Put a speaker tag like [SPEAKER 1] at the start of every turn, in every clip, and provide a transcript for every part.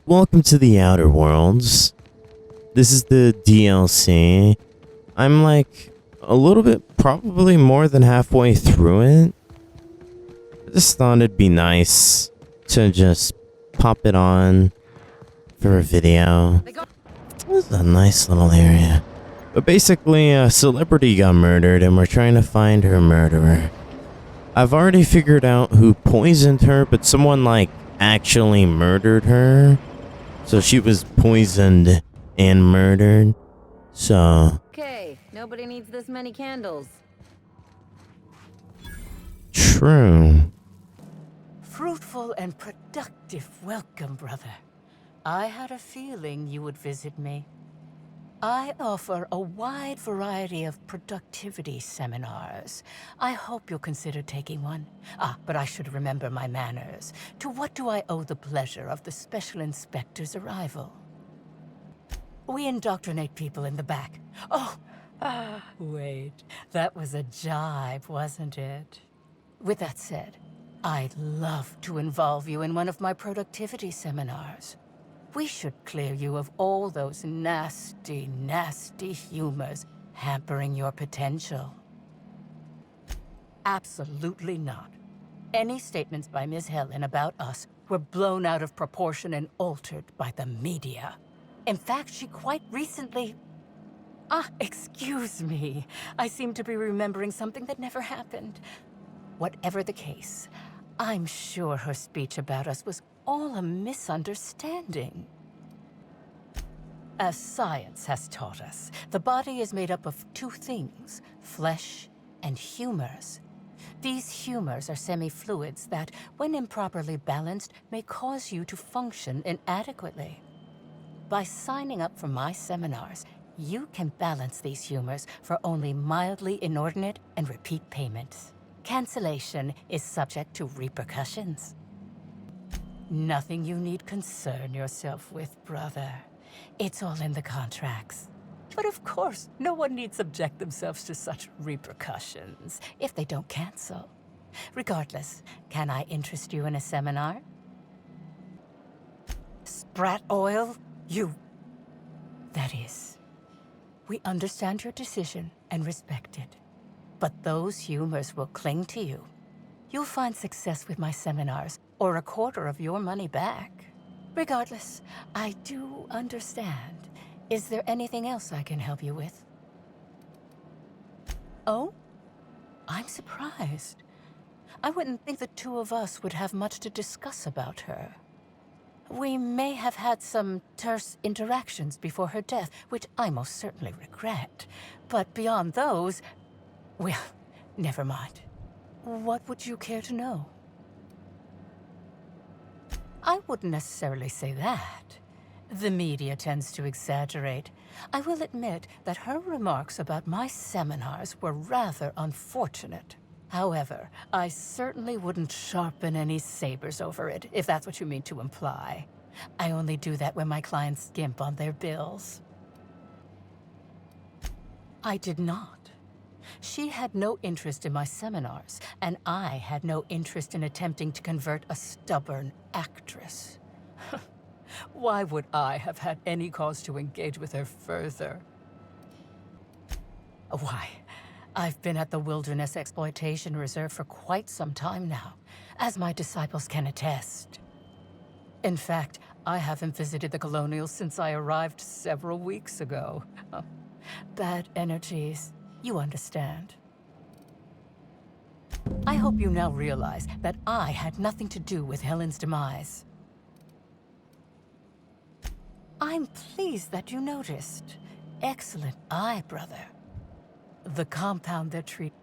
[SPEAKER 1] Welcome to the Outer Worlds. This is the DLC. I'm like a little bit, probably more than halfway through it. I just thought it'd be nice to just pop it on for a video. This is a nice little area. But basically, a celebrity got murdered and we're trying to find her murderer. I've already figured out who poisoned her, but someone like actually murdered her. So she was poisoned and murdered. So.
[SPEAKER 2] Okay, nobody needs this many candles.
[SPEAKER 1] True.
[SPEAKER 3] Fruitful and productive welcome, brother. I had a feeling you would visit me. I offer a wide variety of productivity seminars. I hope you'll consider taking one. But I should remember my manners. To what do I owe the pleasure of the Special Inspector's arrival? We indoctrinate people in the back. Wait. That was a jibe, wasn't it? With that said, I'd love to involve you in one of my productivity seminars. We should clear you of all those nasty, nasty humors hampering your potential. Absolutely not. Any statements by Ms. Helen about us were blown out of proportion and altered by the media. In fact, she quite recently... excuse me. I seem to be remembering something that never happened. Whatever the case, I'm sure her speech about us was all a misunderstanding. As science has taught us, the body is made up of two things, flesh and humors. These humors are semi-fluids that, when improperly balanced, may cause you to function inadequately. By signing up for my seminars, you can balance these humors for only mildly inordinate and repeat payments. Cancellation is subject to repercussions. Nothing you need concern yourself with, brother. It's all in the contracts. But of course, no one need subject themselves to such repercussions if they don't cancel. Regardless, can I interest you in a seminar? Sprat oil? That is. We understand your decision and respect it. But those humors will cling to you. You'll find success with my seminars, or a quarter of your money back. Regardless, I do understand. Is there anything else I can help you with? Oh? I'm surprised. I wouldn't think the two of us would have much to discuss about her. We may have had some terse interactions before her death, which I most certainly regret. But beyond those... well, never mind. What would you care to know? I wouldn't necessarily say that. The media tends to exaggerate. I will admit that her remarks about my seminars were rather unfortunate. However, I certainly wouldn't sharpen any sabers over it, if that's what you mean to imply. I only do that when my clients skimp on their bills. I did not. She had no interest in my seminars, and I had no interest in attempting to convert a stubborn actress. Why would I have had any cause to engage with her further? Why, I've been at the Wilderness Exploitation Reserve for quite some time now, as my disciples can attest. In fact, I haven't visited the Colonials since I arrived several weeks ago. Bad energies. You understand. I hope you now realize that I had nothing to do with Helen's demise. I'm pleased that you noticed. Excellent eye, brother. The compound they're treating...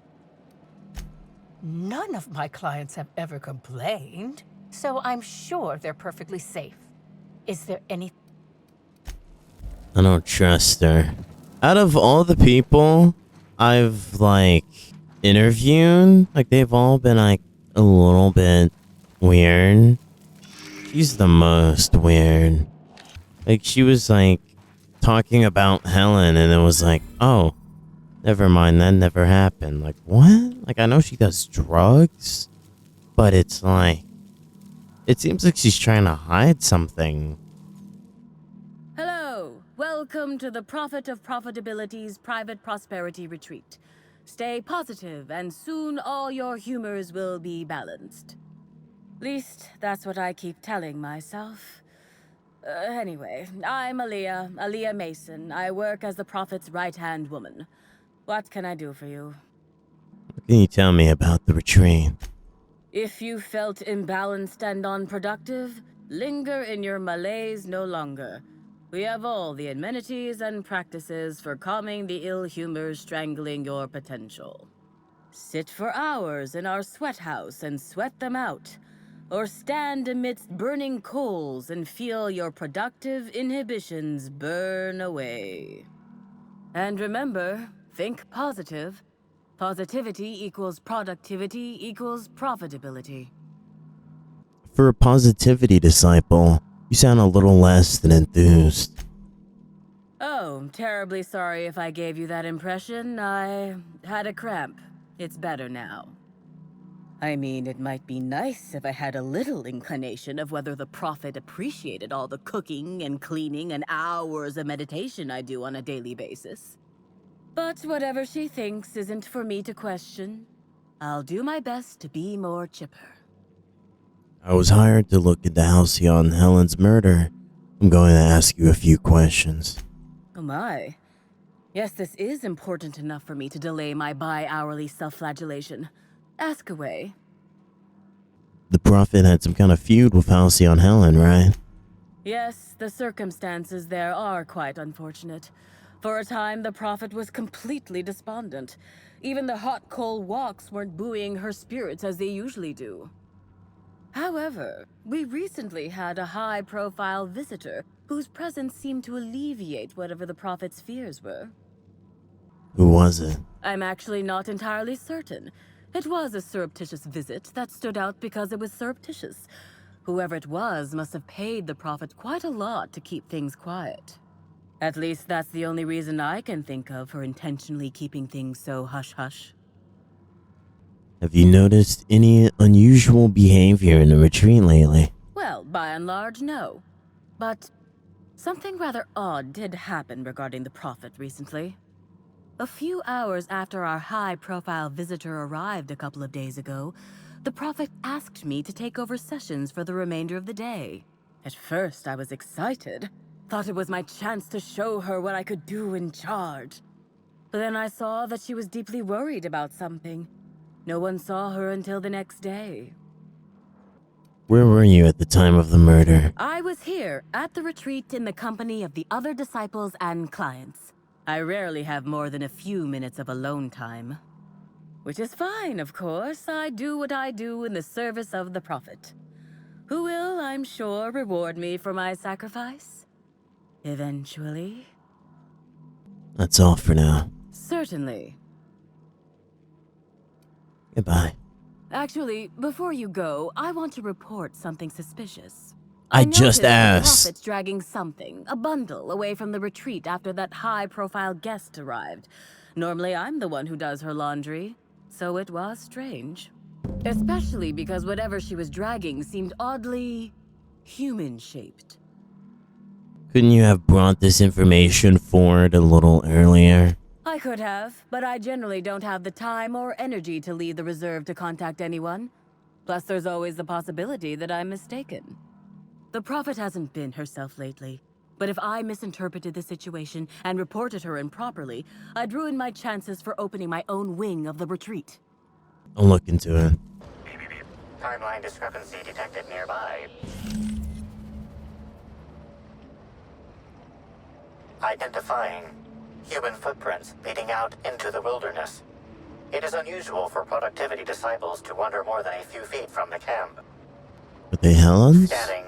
[SPEAKER 3] None of my clients have ever complained, so I'm sure they're perfectly safe. Is there any...
[SPEAKER 1] I don't trust her. Out of all the people I've like interviewed, like they've all been like a little bit weird. She's the most weird. Like she was like talking about Helen and it was like, oh, never mind, that never happened. Like what? Like I know she does drugs, but it's like, it seems like she's trying to hide something.
[SPEAKER 4] Welcome to the Prophet of Profitability's Private Prosperity Retreat. Stay positive, and soon all your humors will be balanced. Least, that's what I keep telling myself. Anyway, I'm Aaliyah Mason. I work as the Prophet's right-hand woman. What can I do for you?
[SPEAKER 1] What can you tell me about the retreat?
[SPEAKER 4] If you felt imbalanced and unproductive, linger in your malaise no longer. We have all the amenities and practices for calming the ill humors strangling your potential. Sit for hours in our sweat house and sweat them out. Or stand amidst burning coals and feel your productive inhibitions burn away. And remember, think positive. Positivity equals productivity equals profitability.
[SPEAKER 1] For a positivity disciple, you sound a little less than enthused.
[SPEAKER 4] Oh, terribly sorry if I gave you that impression. I had a cramp. It's better now. I mean, it might be nice if I had a little inclination of whether the Prophet appreciated all the cooking and cleaning and hours of meditation I do on a daily basis. But whatever she thinks isn't for me to question. I'll do my best to be more chipper.
[SPEAKER 1] I was hired to look into Halcyon Helen's murder. I'm going to ask you a few questions.
[SPEAKER 4] Oh my. Yes, this is important enough for me to delay my bi-hourly self-flagellation. Ask away.
[SPEAKER 1] The Prophet had some kind of feud with Halcyon Helen, right?
[SPEAKER 4] Yes, the circumstances there are quite unfortunate. For a time, the Prophet was completely despondent. Even the hot coal walks weren't buoying her spirits as they usually do. However, we recently had a high-profile visitor whose presence seemed to alleviate whatever the Prophet's fears were.
[SPEAKER 1] Who was it?
[SPEAKER 4] I'm actually not entirely certain. It was a surreptitious visit that stood out because it was surreptitious. Whoever it was must have paid the Prophet quite a lot to keep things quiet. At least that's the only reason I can think of for intentionally keeping things so hush-hush.
[SPEAKER 1] Have you noticed any unusual behavior in the retreat lately?
[SPEAKER 4] Well, by and large, no. But something rather odd did happen regarding the Prophet recently. A few hours after our high-profile visitor arrived a couple of days ago, the Prophet asked me to take over sessions for the remainder of the day. At first, I was excited. Thought it was my chance to show her what I could do in charge. But then I saw that she was deeply worried about something. No one saw her until the next day.
[SPEAKER 1] Where were you at the time of the murder?
[SPEAKER 4] I was here, at the retreat in the company of the other disciples and clients. I rarely have more than a few minutes of alone time. Which is fine, of course. I do what I do in the service of the Prophet, who will, I'm sure, reward me for my sacrifice. Eventually.
[SPEAKER 1] That's all for now.
[SPEAKER 4] Certainly.
[SPEAKER 1] Goodbye.
[SPEAKER 4] Actually, before you go, I want to report something suspicious.
[SPEAKER 1] I just
[SPEAKER 4] noticed
[SPEAKER 1] asked.
[SPEAKER 4] The Prophet's dragging something, a bundle, away from the retreat after that high-profile guest arrived. Normally, I'm the one who does her laundry, so it was strange. Especially because whatever she was dragging seemed oddly human-shaped.
[SPEAKER 1] Couldn't you have brought this information forward a little earlier?
[SPEAKER 4] I could have, but I generally don't have the time or energy to leave the reserve to contact anyone. Plus, there's always the possibility that I'm mistaken. The Prophet hasn't been herself lately, but if I misinterpreted the situation and reported her improperly, I'd ruin my chances for opening my own wing of the retreat.
[SPEAKER 1] I'll look into it.
[SPEAKER 5] Timeline discrepancy detected nearby. Identifying human footprints leading out into the wilderness. It is unusual for productivity disciples to wander more than a few feet from the camp.
[SPEAKER 1] Were they Helen's?
[SPEAKER 5] Scanning.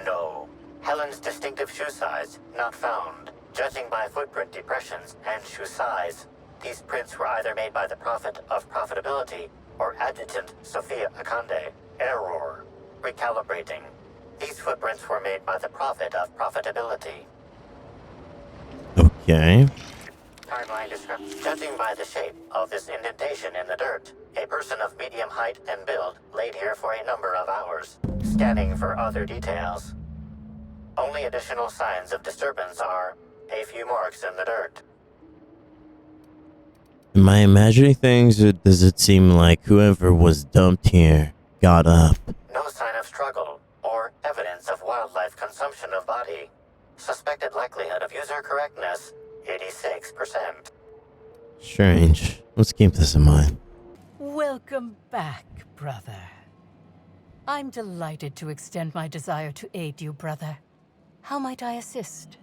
[SPEAKER 5] No. Helen's distinctive shoe size, not found. Judging by footprint depressions and shoe size, these prints were either made by the Prophet of Profitability or Adjutant Sophia Akande. Error. Recalibrating. These footprints were made by the Prophet of Profitability.
[SPEAKER 1] Okay.
[SPEAKER 5] Timeline discrepancy. Judging by the shape of this indentation in the dirt, a person of medium height and build laid here for a number of hours. Scanning for other details. Only additional signs of disturbance are a few marks in the dirt.
[SPEAKER 1] Am I imagining things, or does it seem like whoever was dumped here got up?
[SPEAKER 5] No sign of struggle or evidence of wildlife consumption of body. Suspected likelihood of user correctness, 86%.
[SPEAKER 1] Strange. Let's keep this in mind.
[SPEAKER 3] Welcome back, brother. I'm delighted to extend my desire to aid you, brother. How might I assist?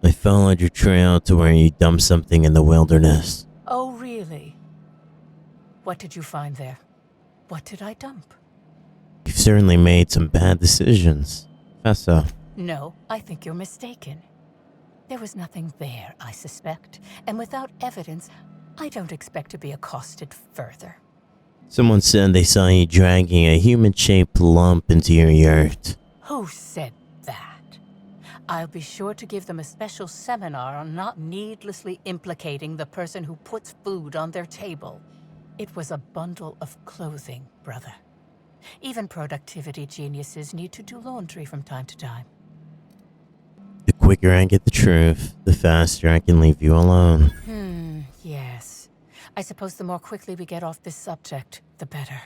[SPEAKER 1] I followed your trail to where you dumped something in the wilderness.
[SPEAKER 3] Oh, really? What did you find there? What did I dump?
[SPEAKER 1] You've certainly made some bad decisions. Fess up.
[SPEAKER 3] No, I think you're mistaken. There was nothing there, I suspect, and without evidence, I don't expect to be accosted further.
[SPEAKER 1] Someone said they saw you dragging a human-shaped lump into your yurt.
[SPEAKER 3] Who said that? I'll be sure to give them a special seminar on not needlessly implicating the person who puts food on their table. It was a bundle of clothing, brother. Even productivity geniuses need to do laundry from time to time.
[SPEAKER 1] The quicker I get the truth, the faster I can leave you alone.
[SPEAKER 3] Yes. I suppose the more quickly we get off this subject, the better.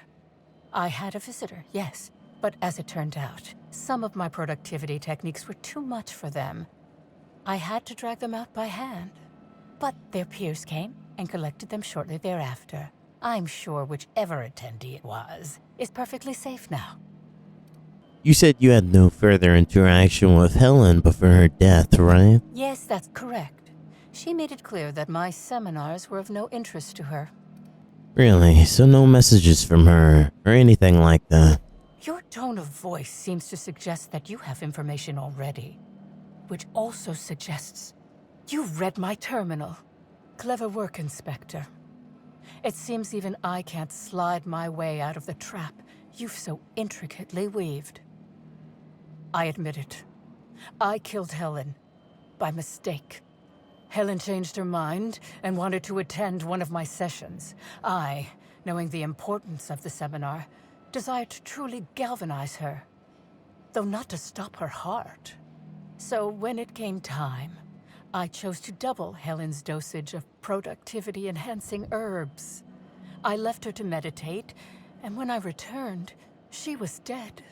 [SPEAKER 3] I had a visitor, yes. But as it turned out, some of my productivity techniques were too much for them. I had to drag them out by hand. But their peers came and collected them shortly thereafter. I'm sure whichever attendee it was is perfectly safe now.
[SPEAKER 1] You said you had no further interaction with Helen before her death, right?
[SPEAKER 3] Yes, that's correct. She made it clear that my seminars were of no interest to her.
[SPEAKER 1] Really? So no messages from her, or anything like that?
[SPEAKER 3] Your tone of voice seems to suggest that you have information already, which also suggests you've read my terminal. Clever work, Inspector. It seems even I can't slide my way out of the trap you've so intricately weaved. I admit it. I killed Helen. By mistake. Helen changed her mind and wanted to attend one of my sessions. I, knowing the importance of the seminar, desired to truly galvanize her, though not to stop her heart. So when it came time, I chose to double Helen's dosage of productivity-enhancing herbs. I left her to meditate, and when I returned, she was dead.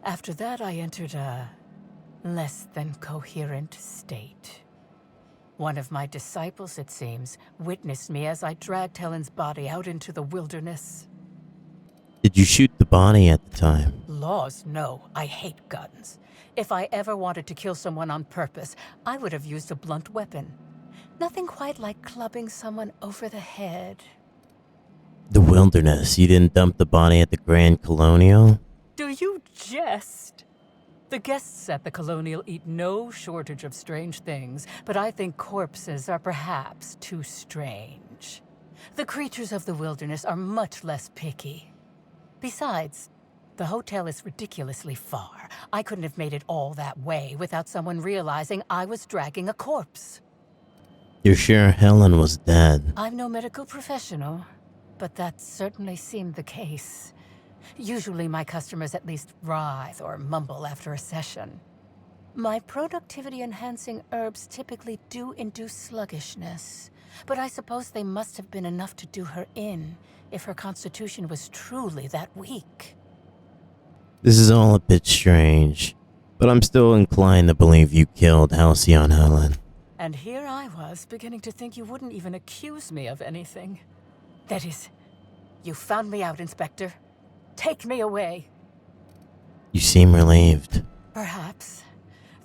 [SPEAKER 3] After that, I entered a less than coherent state. One of my disciples, it seems, witnessed me as I dragged Helen's body out into the wilderness.
[SPEAKER 1] Did you shoot the body at the time?
[SPEAKER 3] Laws, no. I hate guns. If I ever wanted to kill someone on purpose, I would have used a blunt weapon. Nothing quite like clubbing someone over the head.
[SPEAKER 1] The wilderness. You didn't dump the body at the Grand Colonial?
[SPEAKER 3] Do you jest? The guests at the Colonial eat no shortage of strange things, but I think corpses are perhaps too strange. The creatures of the wilderness are much less picky. Besides, the hotel is ridiculously far. I couldn't have made it all that way without someone realizing I was dragging a corpse.
[SPEAKER 1] You're sure Helen was dead?
[SPEAKER 3] I'm no medical professional, but that certainly seemed the case. Usually my customers at least writhe or mumble after a session. My productivity-enhancing herbs typically do induce sluggishness, but I suppose they must have been enough to do her in if her constitution was truly that weak.
[SPEAKER 1] This is all a bit strange, but I'm still inclined to believe you killed Halcyon Helen.
[SPEAKER 3] And here I was, beginning to think you wouldn't even accuse me of anything. That is, you found me out, Inspector. Take me away.
[SPEAKER 1] You seem relieved.
[SPEAKER 3] Perhaps.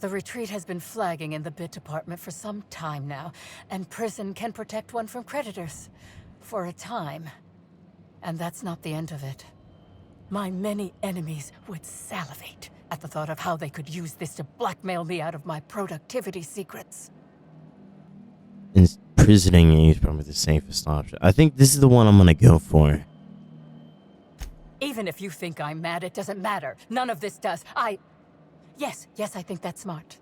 [SPEAKER 3] The retreat has been flagging in the bit department for some time now, and prison can protect one from creditors. For a time. And that's not the end of it. My many enemies would salivate at the thought of how they could use this to blackmail me out of my productivity secrets.
[SPEAKER 1] Imprisoning you is probably the safest option. I think this is the one I'm gonna go for.
[SPEAKER 3] Even if you think I'm mad, it doesn't matter. None of this does. Yes, I think that's smart.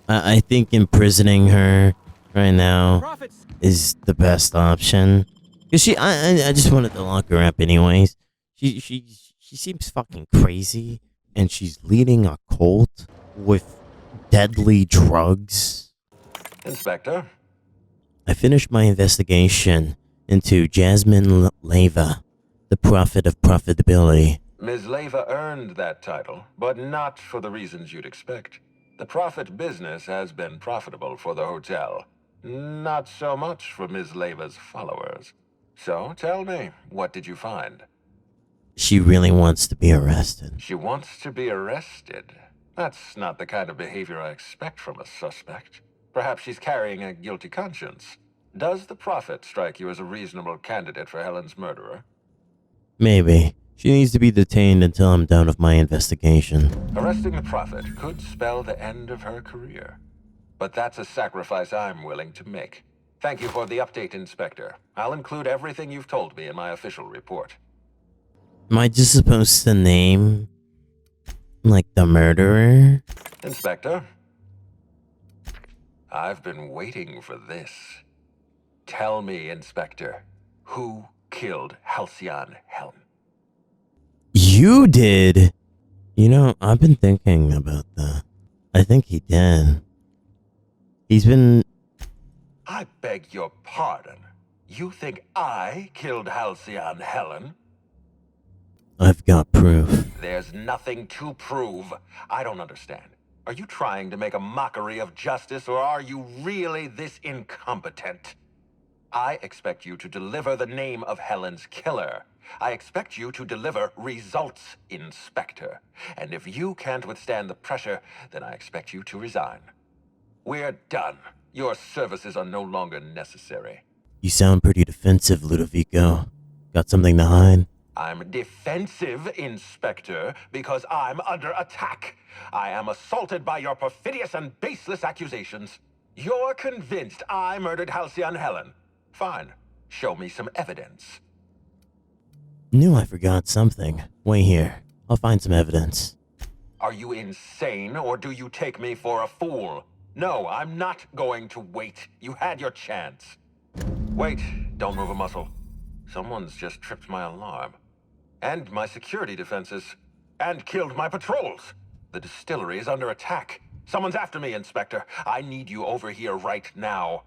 [SPEAKER 1] I think imprisoning her right now is the best option. Cause I just wanted to lock her up anyways. She's She seems fucking crazy, and she's leading a cult with deadly drugs.
[SPEAKER 6] Inspector?
[SPEAKER 1] I finished my investigation into Jasmine Leva, the prophet of profitability.
[SPEAKER 6] Ms. Leva earned that title, but not for the reasons you'd expect. The profit business has been profitable for the hotel. Not so much for Ms. Leva's followers. So, tell me, what did you find?
[SPEAKER 1] She really wants to be arrested.
[SPEAKER 6] She wants to be arrested? That's not the kind of behavior I expect from a suspect. Perhaps she's carrying a guilty conscience. Does the prophet strike you as a reasonable candidate for Helen's murderer?
[SPEAKER 1] Maybe. She needs to be detained until I'm done with my investigation.
[SPEAKER 6] Arresting the prophet could spell the end of her career. But that's a sacrifice I'm willing to make. Thank you for the update, Inspector. I'll include everything you've told me in my official report.
[SPEAKER 1] Am I just supposed to name, like, the murderer?
[SPEAKER 6] Inspector? I've been waiting for this. Tell me, Inspector, who killed Halcyon Helen?
[SPEAKER 1] You did! You know, I've been thinking about that. I think he did. He's been...
[SPEAKER 6] I beg your pardon. You think I killed Halcyon Helen?
[SPEAKER 1] I've got proof.
[SPEAKER 6] There's nothing to prove. I don't understand. Are you trying to make a mockery of justice, or are you really this incompetent? I expect you to deliver the name of Helen's killer. I expect you to deliver results, Inspector. And if you can't withstand the pressure, then I expect you to resign. We're done. Your services are no longer necessary.
[SPEAKER 1] You sound pretty defensive, Ludovico. Got something to hide?
[SPEAKER 6] I'm defensive, Inspector, because I'm under attack. I am assaulted by your perfidious and baseless accusations. You're convinced I murdered Halcyon Helen. Fine. Show me some evidence.
[SPEAKER 1] Knew I forgot something. Wait here. I'll find some evidence.
[SPEAKER 6] Are you insane, or do you take me for a fool? No, I'm not going to wait. You had your chance. Wait, don't move a muscle. Someone's just tripped my alarm. And my security defenses. And killed my patrols. The distillery is under attack. Someone's after me, Inspector. I need you over here right now.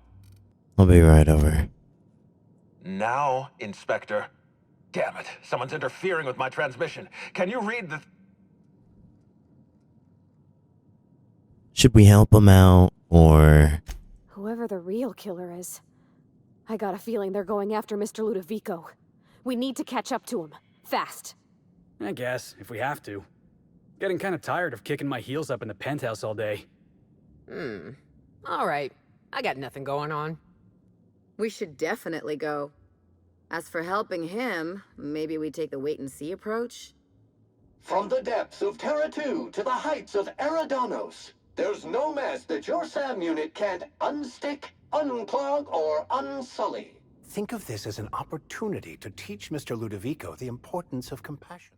[SPEAKER 1] I'll be right over.
[SPEAKER 6] Now, Inspector. Damn it, someone's interfering with my transmission. Can you read the...
[SPEAKER 1] Should we help him out, or...
[SPEAKER 7] Whoever the real killer is. I got a feeling they're going after Mr. Ludovico. We need to catch up to him. Fast.
[SPEAKER 8] I guess, if we have to. Getting kind of tired of kicking my heels up in the penthouse all day.
[SPEAKER 9] All right. I got nothing going on.
[SPEAKER 2] We should definitely go. As for helping him, maybe we take the wait-and-see approach?
[SPEAKER 10] From the depths of Terra 2 to the heights of Eridanos, there's no mess that your SAM unit can't unstick, unclog, or unsully.
[SPEAKER 11] Think of this as an opportunity to teach Mr. Ludovico the importance of compassion.